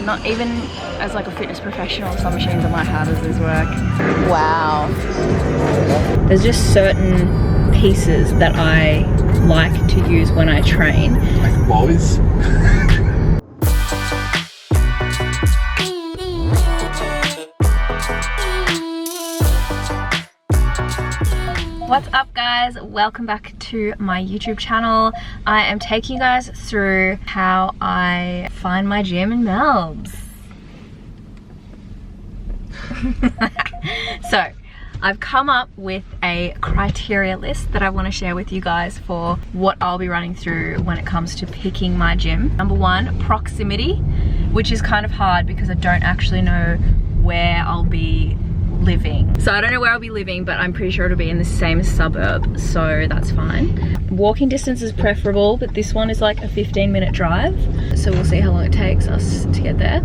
not even as like a fitness professional, some machines are like, how does this work? Wow. There's just certain pieces that I like to use when I train. Like boys. What's up guys, welcome back to my YouTube channel. I am taking you guys through how I find my gym in Melbs. So I've come up with a criteria list that I want to share with you guys for what I'll be running through when it comes to picking my gym. Number one, proximity, which is kind of hard because I don't actually know where I'll be living. So I don't know where I'll be living, but I'm pretty sure it'll be in the same suburb, so that's fine. Walking distance is preferable, but this one is like a 15-minute drive, so we'll see how long it takes us to get there.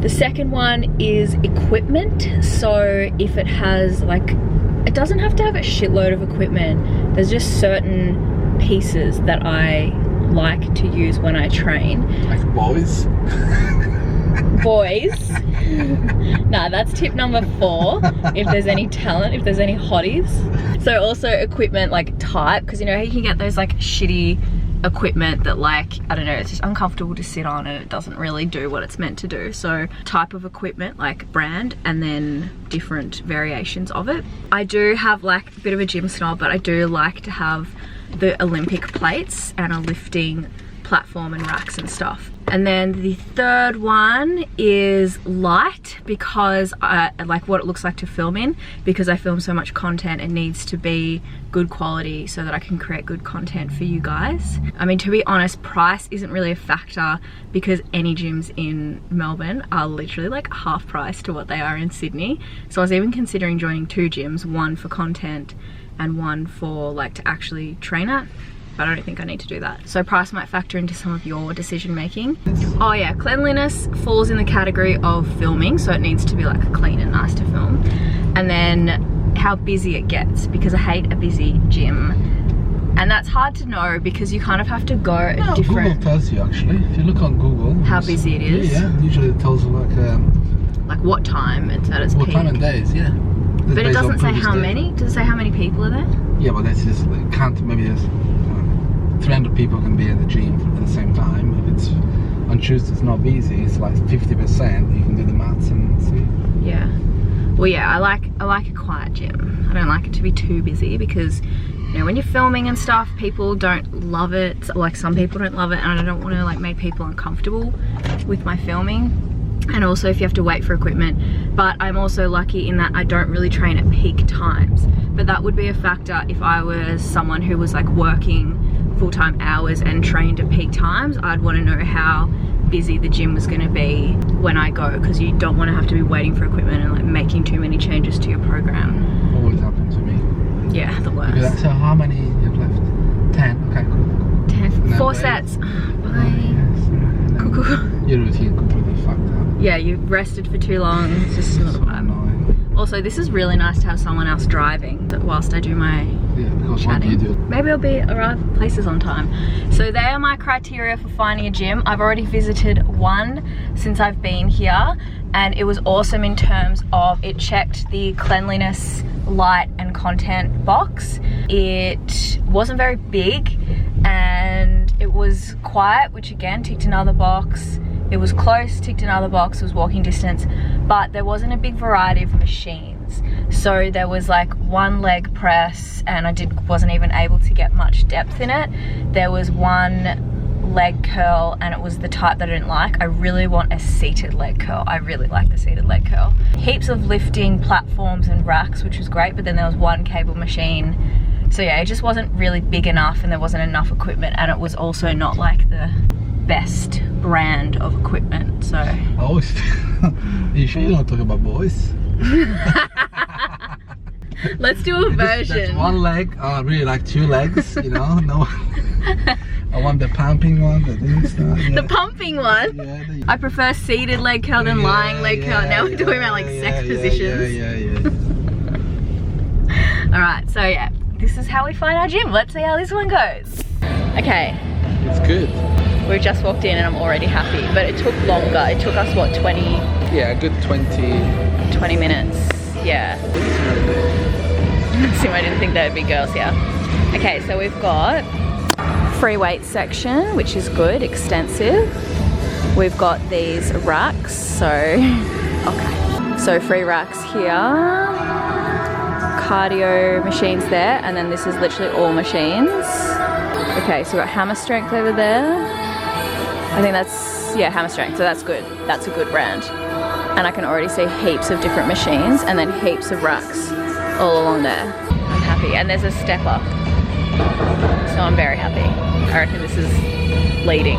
The second one is equipment. So if it has like, it doesn't have to have a shitload of equipment. There's just certain pieces that I like to use when I train. Like boys? Boys. Nah, that's tip number 4. If there's any talent, if there's any hotties. So also equipment like type, because you know how you can get those like shitty equipment that like, I don't know, it's just uncomfortable to sit on and it doesn't really do what it's meant to do. So type of equipment, like brand, and then different variations of it. I do have like a bit of a gym snob, but I do like to have the Olympic plates and a lifting platform and racks and stuff. And then the third one is light, because I like what it looks like to film in, because I film so much content. It needs to be good quality so that I can create good content for you guys. I mean, to be honest, price isn't really a factor because any gyms in Melbourne are literally like half price to what they are in Sydney. So I was even considering joining 2 gyms, one for content and one for like to actually train at. But I don't think I need to do that. So price might factor into some of your decision making. Oh yeah, cleanliness falls in the category of filming, so it needs to be like clean and nice to film. And then how busy it gets, because I hate a busy gym. And that's hard to know because you kind of have to go at different... Google tells you actually. If you look on Google, how busy it is. Yeah, usually it tells you like what time it's at its peak. What time and days, yeah. But it doesn't say how many? Does it say how many people are there? Yeah, but that's just like, maybe there's 300 people can be at the gym at the same time. If it's on Tuesday, it's not busy, it's like 50%. You can do the maths and see. Yeah. Well, yeah, I like a quiet gym. I don't like it to be too busy because, you know, when you're filming and stuff, people don't love it. Like some people don't love it, and I don't want to like make people uncomfortable with my filming. And also if you have to wait for equipment. But I'm also lucky in that I don't really train at peak times. But that would be a factor if I was someone who was like working full-time hours and trained at peak times. I'd want to know how busy the gym was going to be when I go, because you don't want to have to be waiting for equipment and like making too many changes to your program. Always happens to me. Yeah, the worst. Because so how many you have left? 10. Okay, cool. 10. 4 sets. Bye. Yes. Your routine completely fucked up. Yeah, you rested for too long. It's just not a vibe. Also, this is really nice to have someone else driving whilst I do my chatting. What do you do? Maybe I'll arrive places on time. So they are my criteria for finding a gym. I've already visited one since I've been here, and it was awesome in terms of it checked the cleanliness, light and content box. It wasn't very big and it was quiet, which again ticked another box. It was close, ticked another box, it was walking distance, but there wasn't a big variety of machines. So there was like one leg press, and I wasn't even able to get much depth in it. There was one leg curl, and it was the type that I didn't like. I really want a seated leg curl. I really like the seated leg curl. Heaps of lifting platforms and racks, which was great, but then there was one cable machine. So yeah, it just wasn't really big enough, and there wasn't enough equipment, and it was also not like the best brand of equipment. So I always feel, you sure you don't talk about boys? Let's do a version. That's one leg. I really like 2 legs, you know. No, I want the pumping one, the pumping one. Yeah, I prefer seated leg curl than lying leg curl. Now we're talking about like sex positions. Yeah. Alright, so yeah, this is how we find our gym. Let's see how this one goes. Okay. It's good. We've just walked in and I'm already happy, but it took longer. It took us, what, 20? Yeah, a good 20 minutes, yeah. So I didn't think there would be girls here. Okay, so we've got free weight section, which is good, extensive. We've got these racks, so, okay. So free racks here, cardio machines there, and then this is literally all machines. Okay, so we've got hammer strength over there. I think that's, yeah, hammer strength, so that's good. That's a good brand. And I can already see heaps of different machines and then heaps of racks all along there. I'm happy. And there's a stepper, so I'm very happy. I reckon this is leading.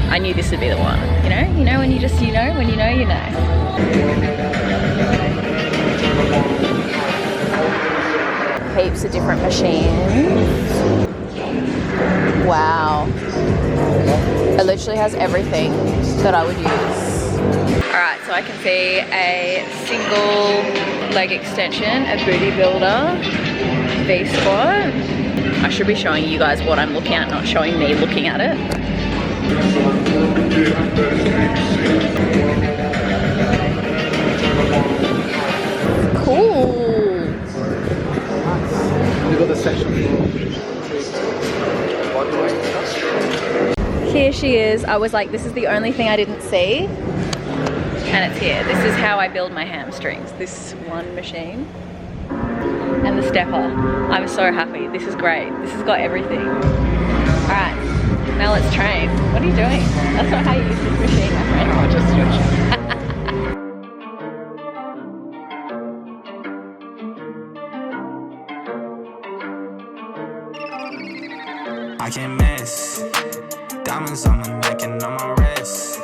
I knew this would be the one. You know when you just, when you know, you know. Heaps of different machines. Wow. It literally has everything that I would use. Alright, so I can see a single leg extension, a booty builder, V-squat. I should be showing you guys what I'm looking at, not showing me looking at it. Cool. You got the section. Here she is. I was like, this is the only thing I didn't see. And it's here. This is how I build my hamstrings. This one machine. And the stepper. I'm so happy. This is great. This has got everything. Alright, now let's train. What are you doing? That's not how you use this machine, my friend. Oh, just stretching. I can't miss. Diamonds on my neck and on my wrist.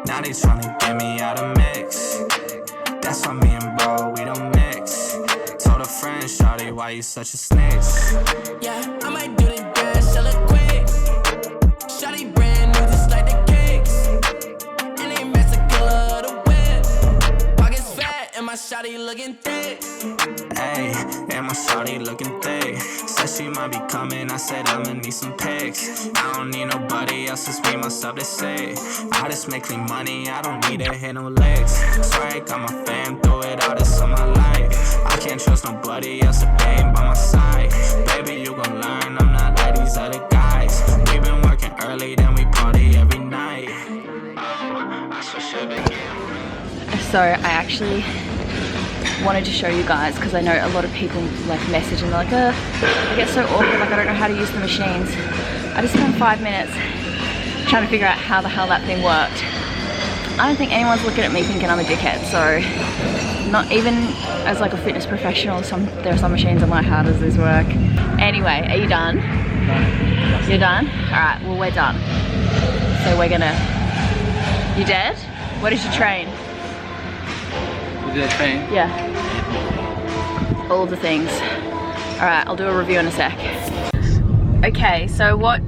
Now they tryna get me out of mix. That's why me and bro, we don't mix. Told a friend, shawty, why you such a snitch? Yeah, I might do the dance, sell it quick. Shawty brand new, just like the kicks. And they mess a killer of the whip. Pockets fat and my shawty looking thick. Hey, and my shawty looking thick. Said she might be coming, I said I'ma need some pics. I don't need nobody else, it's me, myself, they say. I just make clean money, I don't need to hit no legs. Swear I got my fam, through it all, this on my life. I can't trust nobody else if they ain't by my side. Baby, you gon' learn, I'm not like these other guys. We been working early, then we party every night. Oh, I swear shit again. So I actually wanted to show you guys because I know a lot of people like message and they're like, I get so awkward, like I don't know how to use the machines. I just spent 5 minutes trying to figure out how the hell that thing worked. I don't think anyone's looking at me thinking I'm a dickhead, so not even as like a fitness professional, there are some machines I'm like, how does this work? Anyway, are you done? You're done? Alright, well we're done. So we're gonna, you dead? What did you train? Did I train? Yeah. All the things. Alright, I'll do a review in a sec. Okay, so what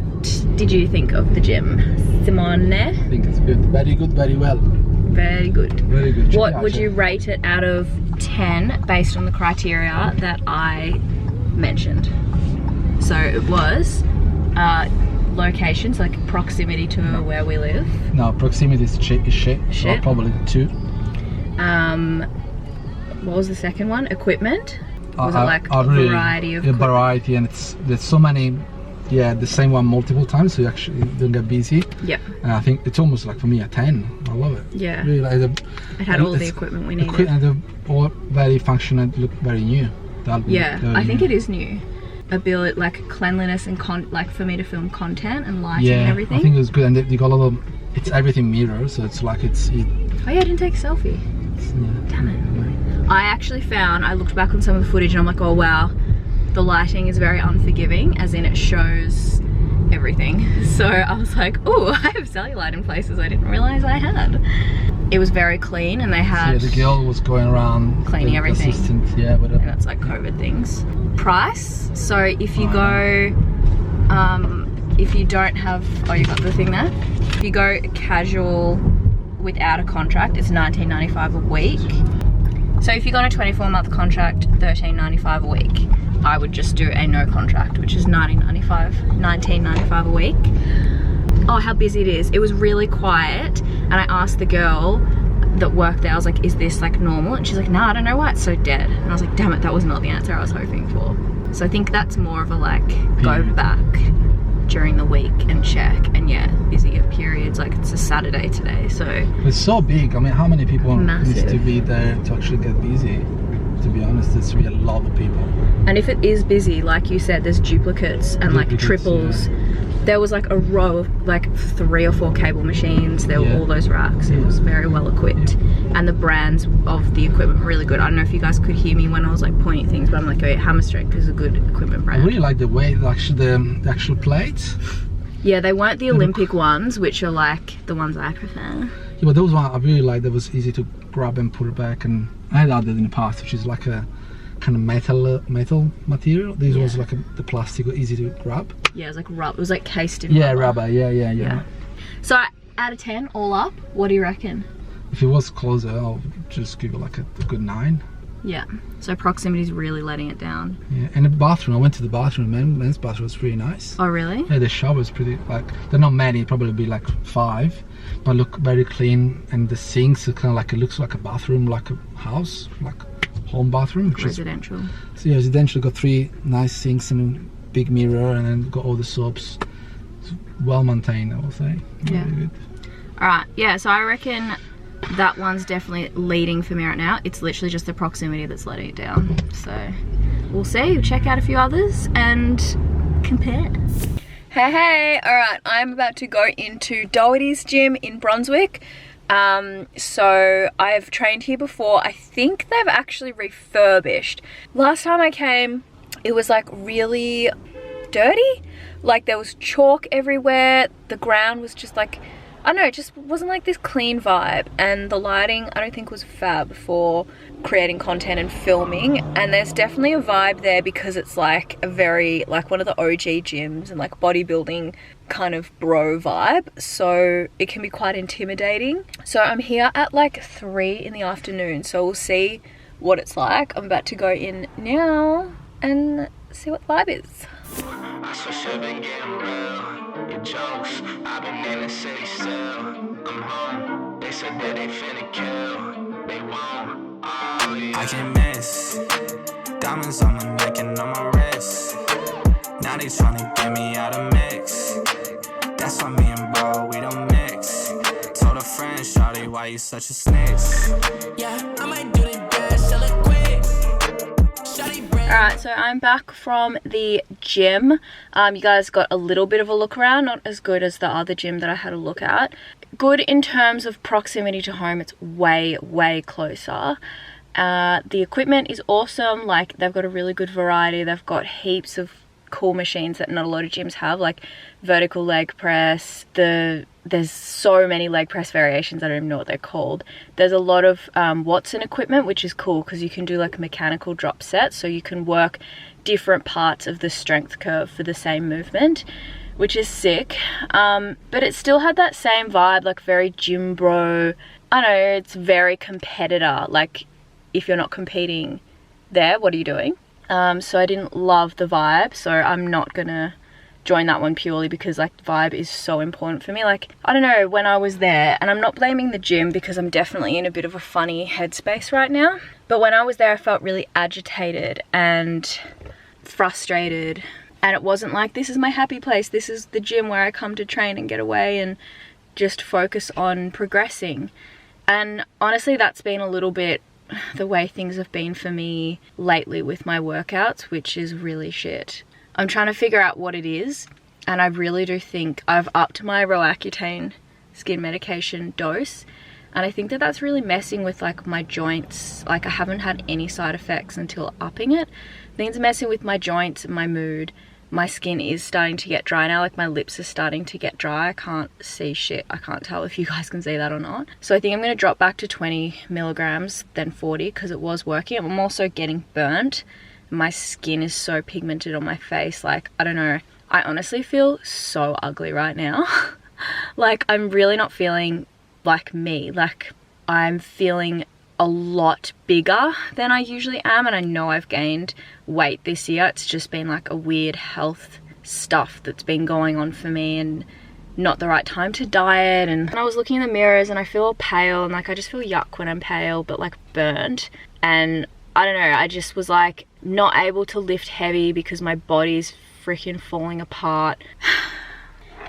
did you think of the gym, Simone? I think it's good. Very good, very well. Very good. Very good. What would you rate it out of 10 based on the criteria that I mentioned? So it was location, so like proximity to where we live. No, proximity is shit. So probably 2. What was the second one? Equipment? Was it like a variety of equipment? Variety, and there's so many, yeah, the same one multiple times, so you actually don't get busy. Yep. And I think it's almost like for me a 10. I love it. Yeah. Really like it had all the equipment we needed. Equipment all very functional, look very new. Yeah, I think it is new. Ability, like cleanliness and like for me to film content and lighting and everything. I think it was good, and they got a lot of, it's everything mirror, so it's like oh yeah, I didn't take a selfie. Damn it. I actually found, I looked back on some of the footage and I'm like, oh wow, the lighting is very unforgiving, as in it shows everything. So I was like, oh, I have cellulite in places I didn't realize I had. It was very clean, and they had, the girl was going around cleaning everything. Yeah, whatever. And that's like COVID things. Price, so if you go, if you don't have, oh you got the thing there? If you go casual without a contract, it's $19.95 a week. So if you go on a 24-month contract, $13.95 a week. I would just do a no contract, which is $19.95 a week. oh, how busy it is. It was really quiet, and I asked the girl that worked there, I was like, is this like normal? And she's like, nah, I don't know why it's so dead. And I was like, damn it, that was not the answer I was hoping for. So I think that's more of a like, go back during the week and check. And yeah, busy at periods, like it's a Saturday today, so. It's so big. I mean, how many people Massive. needs to be there to actually get busy? To be honest, it's really a lot of people. And if it is busy, like you said, there's duplicates and like triples. Yeah. There was like a row of like 3 or 4 cable machines. There were all those racks. It was very well equipped. And the brands of the equipment were really good. I don't know if you guys could hear me when I was like pointing things, but I'm like, oh, Hammer Strength is a good equipment brand. I really like the way the actual plates. Yeah, they weren't the Olympic ones, which are like the ones I prefer. Yeah, but those ones I really like. That was easy to grab and put it back. And I had that in the past, which is like a kind of metal material. This was like the plastic, easy to grab. Yeah, it was like rubber. It was like cased in rubber. Yeah. So out of 10, all up, what do you reckon? If it was closer, I'll just give it like a good 9. Yeah. So proximity is really letting it down. Yeah, and the bathroom. I went to the bathroom. Men's bathroom was pretty nice. Oh really? Yeah, the shower's pretty like. They're not many. Probably be like 5, but look very clean. And the sinks are kind of like it looks like a bathroom, like a house, like home bathroom. Residential. So yeah, residential got 3 nice sinks and a big mirror, and then got all the soaps. It's well maintained, I will say. Yeah. Really good. All right. Yeah. So I reckon that one's definitely leading for me right now. It's literally just the proximity that's letting it down. So we'll see. We'll check out a few others and compare. Hey. All right. I'm about to go into Doherty's gym in Brunswick. So I've trained here before. I think they've actually refurbished. Last time I came, it was like really dirty. Like there was chalk everywhere. The ground was just like, I don't know, it just wasn't like this clean vibe, and the lighting I don't think was fab for creating content and filming. And there's definitely a vibe there because it's like a very like one of the OG gyms and like bodybuilding kind of bro vibe, so it can be quite intimidating. So I'm here at like 3 in the afternoon, so we'll see what it's like. I'm about to go in now and see what the vibe is. I swear I've been getting real. Your jokes, I've been in the city still. I'm home. They said that they finna kill. They won't. Oh, yeah. I can't miss. Diamonds on my neck and on my wrist. Now they tryna get me out of mix. That's why me and bro, we don't mix. Told a friend, shawty, why you such a snitch? Yeah, I might do it bad, sell it quick. Alright, so I'm back from the gym. You guys got a little bit of a look around, not as good as the other gym that I had a look at. Good in terms of proximity to home, it's way closer. The equipment is awesome, like they've got a really good variety. They've got heaps of cool machines that not a lot of gyms have, like vertical leg press. There's so many leg press variations, I don't even know what they're called. There's a lot of Watson equipment, which is cool because you can do like a mechanical drop set, so you can work different parts of the strength curve for the same movement, which is sick. But it still had that same vibe, like very gym bro. I know, it's very competitor. Like if you're not competing there, what are you doing? So I didn't love the vibe, so I'm not gonna join that one purely because like vibe is so important for me. Like I don't know, when I was there, and I'm not blaming the gym because I'm definitely in a bit of a funny headspace right now, but when I was there I felt really agitated and frustrated, and it wasn't like this is my happy place, this is the gym where I come to train and get away and just focus on progressing. And honestly that's been a little bit the way things have been for me lately with my workouts, which is really shit. I'm trying to figure out what it is, and I really do think I've upped my Roaccutane skin medication dose, and I think that that's really messing with like my joints. Like I haven't had any side effects until upping it. I think it's messing with my joints and my mood. My skin is starting to get dry now, like my lips are starting to get dry. I can't see shit. I can't tell if you guys can see that or not. So I think I'm going to drop back to 20 milligrams then 40 because it was working. I'm also getting burnt. My skin is so pigmented on my face, like I don't know, I honestly feel so ugly right now. Like I'm really not feeling like me. Like I'm feeling a lot bigger than I usually am, and I know I've gained weight this year. It's just been like a weird health stuff that's been going on for me, and not the right time to diet. And I was looking in the mirrors and I feel all pale, and like I just feel yuck when I'm pale, but like burnt. And I don't know, I just was like not able to lift heavy because my body's freaking falling apart.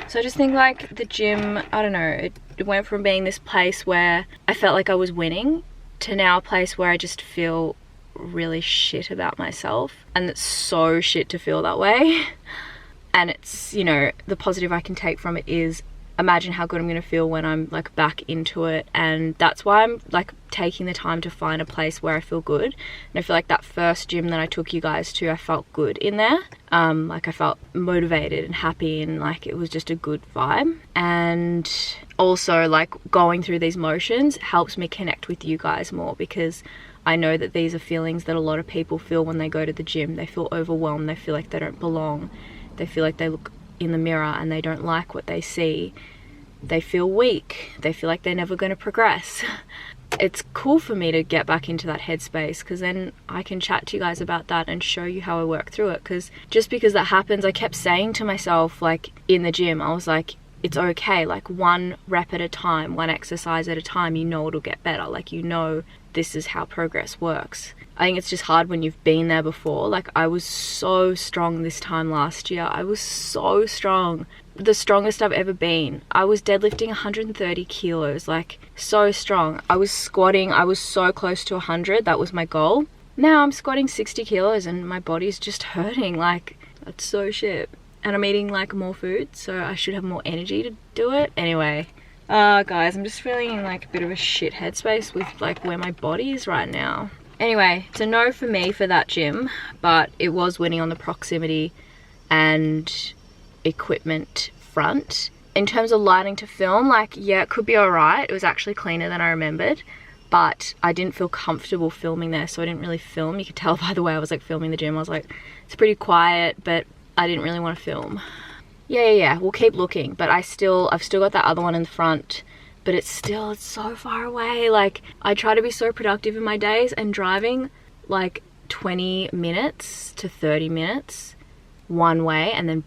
So I just think like the gym, I don't know, it went from being this place where I felt like I was winning to now a place where I just feel really shit about myself. And it's so shit to feel that way. And it's, you know, the positive I can take from it is imagine how good I'm gonna feel when I'm like back into it. And that's why I'm like taking the time to find a place where I feel good. And I feel like that first gym that I took you guys to, I felt good in there. Like I felt motivated and happy, and like it was just a good vibe. And also like going through these motions helps me connect with you guys more, because I know that these are feelings that a lot of people feel when they go to the gym. They feel overwhelmed, they feel like they don't belong, they feel like they look in the mirror and they don't like what they see, they feel weak, they feel like they're never going to progress. It's cool for me to get back into that headspace, because then I can chat to you guys about that and show you how I work through it. Because just because that happens, I kept saying to myself, like in the gym, I was like, it's okay, like one rep at a time, one exercise at a time, you know it'll get better. Like, you know, this is how progress works. I think it's just hard when you've been there before. Like I was so strong this time last year. I was so strong. The strongest I've ever been. I was deadlifting 130 kilos, like so strong. I was squatting, I was so close to 100, that was my goal. Now I'm squatting 60 kilos and my body's just hurting. Like, that's so shit. And I'm eating like more food, so I should have more energy to do it. Anyway, guys, I'm just feeling in like a bit of a shit headspace with like where my body is right now. Anyway, it's a no for me for that gym, but it was winning on the proximity and equipment front. In terms of lighting to film, like, yeah, it could be alright. It was actually cleaner than I remembered, but I didn't feel comfortable filming there, so I didn't really film. You could tell by the way I was like filming the gym. I was like, it's pretty quiet, but I didn't really want to film. Yeah, we'll keep looking, but I've still got that other one in the front, but it's so far away. Like, I try to be so productive in my days, and driving like 20 minutes to 30 minutes one way and then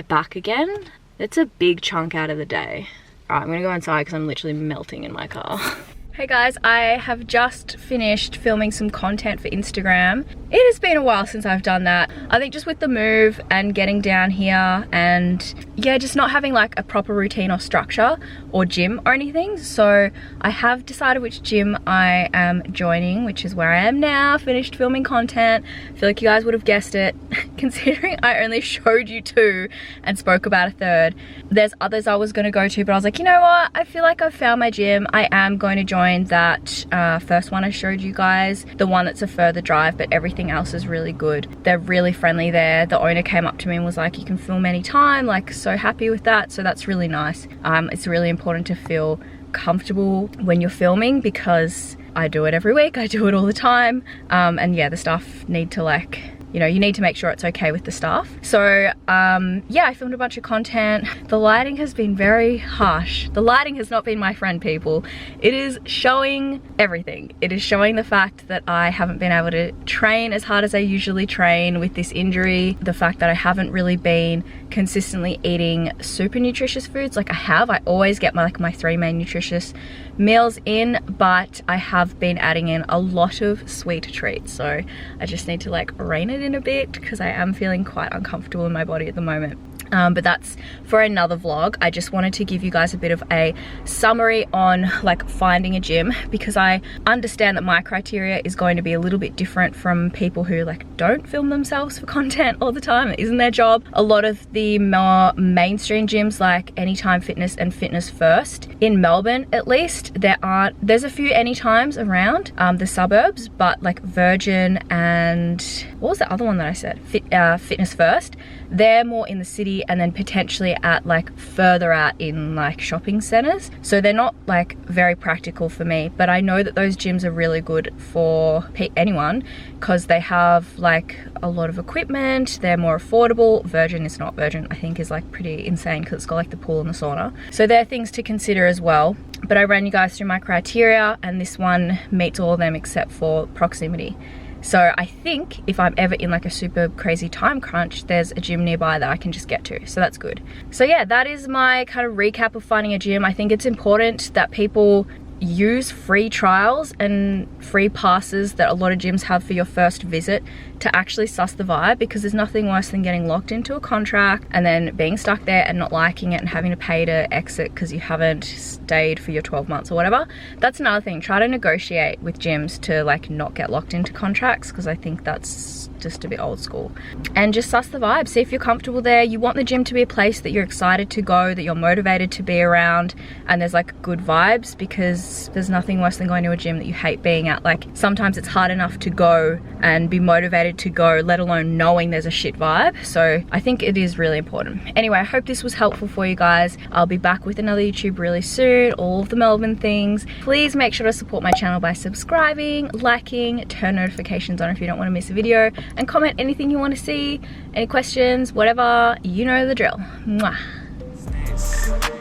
back again, it's a big chunk out of the day. All right, I'm gonna go inside because I'm literally melting in my car. Hey guys, I have just finished filming some content for Instagram. It has been a while since I've done that. I think just with the move and getting down here and yeah, just not having like a proper routine or structure or gym or anything. So I have decided which gym I am joining, which is where I am now, finished filming content. I feel like you guys would have guessed it, considering I only showed you 2 and spoke about a 3rd. There's others I was gonna go to, but I was like, you know what? I feel like I've found my gym. I am going to join that first one I showed you guys, the one that's a further drive, but everything else is really good. They're really friendly there. The owner came up to me and was like, you can film anytime, like so happy with that. So that's really nice. It's really important to feel comfortable when you're filming, because I do it every week, I do it all the time, and yeah, the staff need to like, you know, you need to make sure it's okay with the staff. So yeah, I filmed a bunch of content. The lighting has been very harsh. The lighting has not been my friend, people. It is showing everything. It is showing the fact that I haven't been able to train as hard as I usually train with this injury. The fact that I haven't really been consistently eating super nutritious foods like I have. I always get my 3 main nutritious meals in, but I have been adding in a lot of sweet treats. So I just need to like rein it in a bit, because I am feeling quite uncomfortable in my body at the moment. But that's for another vlog. I just wanted to give you guys a bit of a summary on like finding a gym, because I understand that my criteria is going to be a little bit different from people who like don't film themselves for content all the time. It isn't their job. A lot of the more mainstream gyms like Anytime Fitness and Fitness First in Melbourne, at least, there's a few Anytimes around the suburbs, but like Virgin and what was the other one that I said? Fitness First. They're more in the city, and then potentially at like further out in like shopping centers. So they're not like very practical for me, but I know that those gyms are really good for anyone, because they have like a lot of equipment, they're more affordable. Virgin is not. Virgin I think is like pretty insane, because it's got like the pool and the sauna. So there are things to consider as well. But I ran you guys through my criteria, and this one meets all of them except for proximity. So I think if I'm ever in like a super crazy time crunch, there's a gym nearby that I can just get to, so that's good. So yeah, that is my kind of recap of finding a gym. I think it's important that people use free trials and free passes that a lot of gyms have for your first visit to actually suss the vibe, because there's nothing worse than getting locked into a contract and then being stuck there and not liking it and having to pay to exit because you haven't stayed for your 12 months or whatever. That's another thing. Try to negotiate with gyms to like not get locked into contracts, because I think that's just a bit old school. And just suss the vibe, see if you're comfortable there. You want the gym to be a place that you're excited to go, that you're motivated to be around, and there's like good vibes, because there's nothing worse than going to a gym that you hate being at. Like sometimes it's hard enough to go and be motivated to go, let alone knowing there's a shit vibe. So I think it is really important. Anyway, I hope this was helpful for you guys. I'll be back with another YouTube really soon, all of the Melbourne things. Please make sure to support my channel by subscribing, liking, turn notifications on if you don't want to miss a video, and comment anything you want to see, any questions, whatever, you know the drill. Mwah.